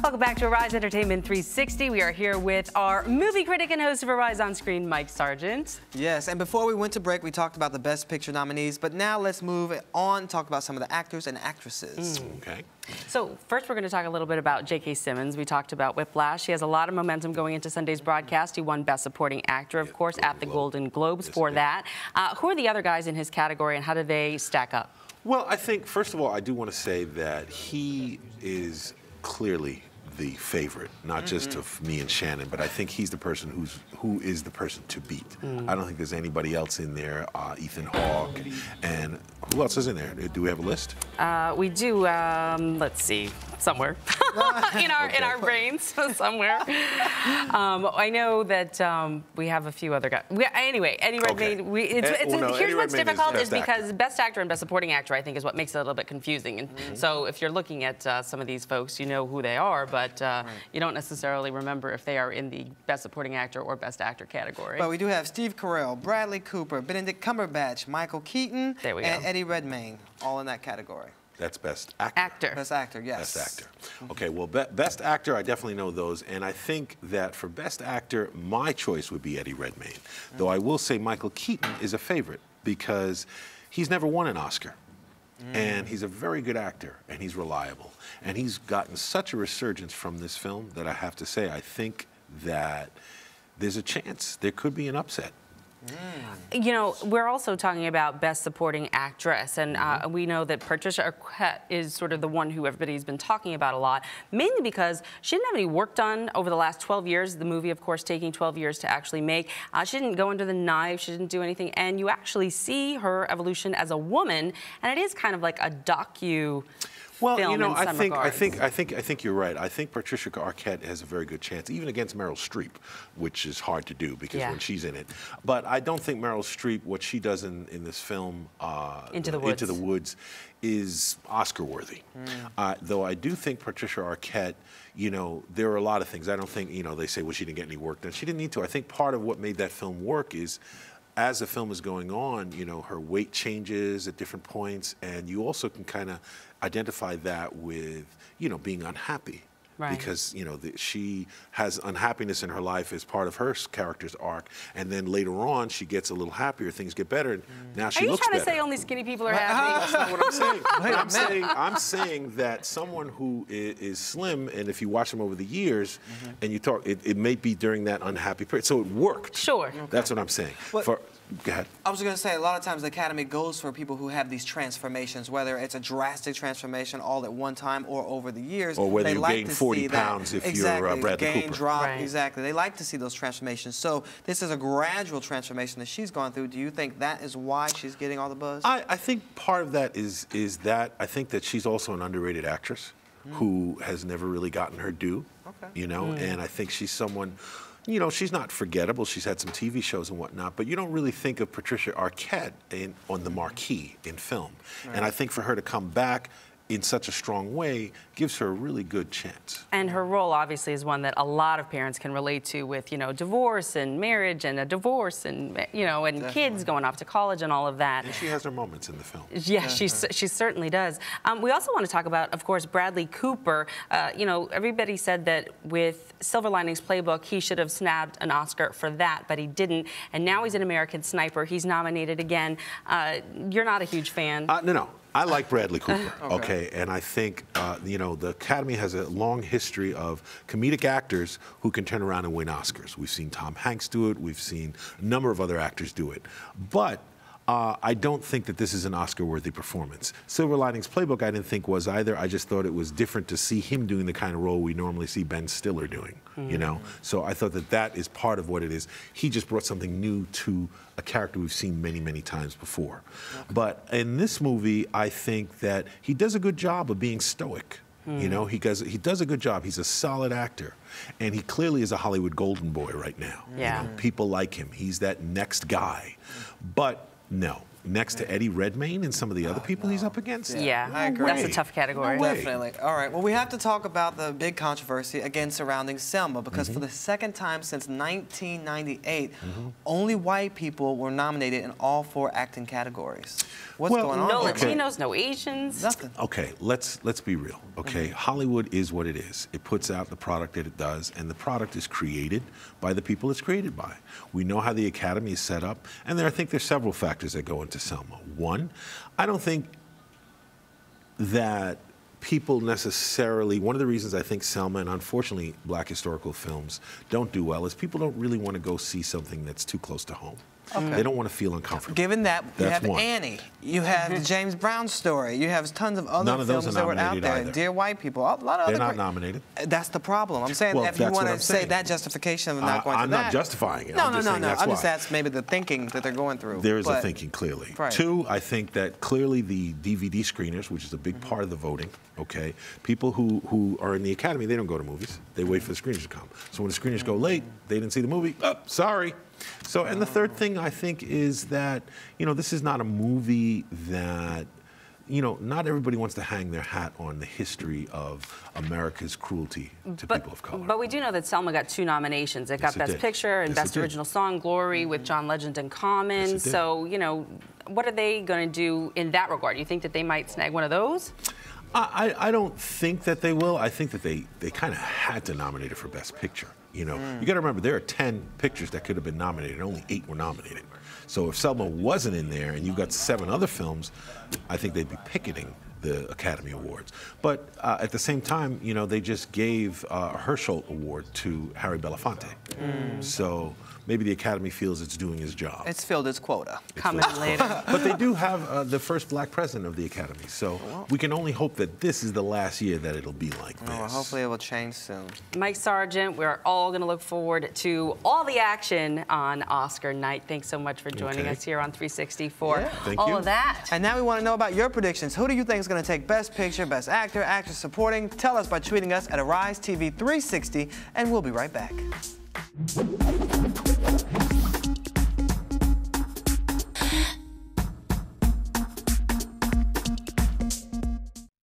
Welcome back to Arise Entertainment 360. We are here with our movie critic and host of Arise Onscreen, Mike Sargent. Yes, and before we went to break, we talked about the Best Picture nominees, but now let's move on and talk about some of the actors and actresses. Okay. So first we're going to talk a little bit about J.K. Simmons. We talked about Whiplash. He has a lot of momentum going into Sunday's broadcast. He won Best Supporting Actor, of course, at the Golden Globes for that. Who are the other guys in his category and how do they stack up? Well, I think, first of all, I do want to say that he is clearly the favorite, not just of me and Shannon, but I think he's the person who is the person to beat. I don't think there's anybody else in there. Ethan Hawke, and who else is in there? Do we have a list? We do. Let's see, somewhere in our brains, somewhere. I know that we have a few other guys. Anyway, Eddie Redmayne. Here's what's difficult is because Best Actor and Best Supporting Actor, I think, is what makes it a little bit confusing. And so if you're looking at some of these folks, you know who they are, but you don't necessarily remember if they are in the Best Supporting Actor or Best Actor category. But we do have Steve Carell, Bradley Cooper, Benedict Cumberbatch, Michael Keaton, and Eddie Redmayne, all in that category. That's Best Actor. Best Actor, yes. Best Actor. Okay, well, Best Actor, I definitely know those, and I think that for Best Actor, my choice would be Eddie Redmayne. Though I will say Michael Keaton is a favorite because he's never won an Oscar. And he's a very good actor, and he's reliable. And he's gotten such a resurgence from this film that I have to say, I think that there's a chance there could be an upset. You know, we're also talking about Best Supporting Actress, and we know that Patricia Arquette is sort of the one who everybody's been talking about a lot, mainly because she didn't have any work done over the last 12 years, the movie, of course, taking 12 years to actually make. She didn't go under the knife, she didn't do anything, and you actually see her evolution as a woman, and it is kind of like a docu. Well, you know, I think you're right. I think Patricia Arquette has a very good chance, even against Meryl Streep, which is hard to do because when she's in it. But I don't think Meryl Streep, what she does in this film, Into the Woods, is Oscar-worthy. Though I do think Patricia Arquette, you know, there are a lot of things. I don't think, you know, they say, well, she didn't get any work done. She didn't need to. I think part of what made that film work is, as the film is going on, you know, her weight changes at different points, and you also can kind of identify that with, you know, being unhappy. Right. Because, you know, she has unhappiness in her life as part of her character's arc, and then later on she gets a little happier, things get better, and now she looks better. Are you trying to say only skinny people are happy? That's not what I'm saying. I'm saying that someone who is slim, and if you watch them over the years, and you talk, it may be during that unhappy period. So it worked. Sure. Okay. That's what I'm saying. Go ahead. I was going to say, a lot of times the Academy goes for people who have these transformations, whether it's a drastic transformation all at one time or over the years. Or whether you gain 40 pounds if you're Bradley Cooper. Drop, exactly. They like to see those transformations. So this is a gradual transformation that she's gone through. Do you think that is why she's getting all the buzz? I think part of that is that I think that she's also an underrated actress who has never really gotten her due, you know, and I think she's someone. You know, she's not forgettable. She's had some TV shows and whatnot, but you don't really think of Patricia Arquette on the marquee in film. And I think for her to come back in such a strong way gives her a really good chance. And her role obviously is one that a lot of parents can relate to with, you know, divorce and marriage and a divorce and, you know, and kids going off to college and all of that. And she has her moments in the film. Yeah, she certainly does. We also want to talk about, of course, Bradley Cooper. You know, everybody said that with Silver Linings Playbook, he should have snagged an Oscar for that, but he didn't. And now he's an American Sniper. He's nominated again. You're not a huge fan. No. I like Bradley Cooper, okay, and I think, you know, the Academy has a long history of comedic actors who can turn around and win Oscars. We've seen Tom Hanks do it. We've seen a number of other actors do it. But I don't think that this is an Oscar-worthy performance. Silver Linings Playbook I didn't think was either. I just thought it was different to see him doing the kind of role we normally see Ben Stiller doing, you know? So I thought that that is part of what it is. He just brought something new to a character we've seen many, many times before. But in this movie, I think that he does a good job of being stoic. You know, he does a good job. He's a solid actor. And he clearly is a Hollywood golden boy right now. Yeah. You know, people like him. He's that next guy. But no, next to Eddie Redmayne and some of the other people he's up against? Yeah, I agree. That's a tough category. Definitely. All right. Well, we have to talk about the big controversy again surrounding Selma, because for the second time since 1998, only white people were nominated in all 4 acting categories. What's going on? No here? Latinos, no Asians. Nothing. Okay, let's be real. Okay, Hollywood is what it is. It puts out the product that it does, and the product is created by the people it's created by. We know how the Academy is set up, and I think there's several factors that go into Selma. One, I don't think that people necessarily, one of the reasons I think Selma and unfortunately black historical films don't do well is people don't really want to go see something that's too close to home. Okay. They don't want to feel uncomfortable. Given that, you That's have one. Annie, you have the James Brown story, you have tons of other None of those films are that were out nominated there. either. Dear White People, a lot of They're other. not nominated. That's the problem. I'm saying Well, if you that's want what to I'm say saying. that justification of not going I'm through not justifying it. No, I'm just saying that's I'm why. just asking maybe the thinking that they're going through. There is a thinking, clearly. Right. 2, I think that clearly the DVD screeners, which is a big part of the voting, okay, people who are in the Academy, they don't go to movies. They wait for the screeners to come. So when the screeners go late, they didn't see the movie, sorry. So, and the third thing I think is that, you know, this is not a movie that, you know, not everybody wants to hang their hat on the history of America's cruelty to people of color. But we do know that Selma got 2 nominations. It got Best Picture and Best Original Song, Glory, with John Legend in Common. Yes, so, you know, what are they going to do in that regard? Do you think that they might snag one of those? I don't think that they will. I think that they kind of had to nominate it for Best Picture. You know, you got to remember there are 10 pictures that could have been nominated, and only 8 were nominated. So if Selma wasn't in there and you've got 7 other films, I think they'd be picketing the Academy Awards. But at the same time, you know, they just gave a Herschel Award to Harry Belafonte. So maybe the Academy feels it's doing its job. It's filled its quota. Coming later. But they do have the first black president of the Academy, so we can only hope that this is the last year that it'll be like this. Well, hopefully it will change soon. Mike Sargent, we're all going to look forward to all the action on Oscar night. Thanks so much for joining us here on 360 for all of that. And now we want to know about your predictions. Who do you think is going to take Best Picture, Best Actor, Actress Supporting? Tell us by tweeting us at Arise TV 360, and we'll be right back.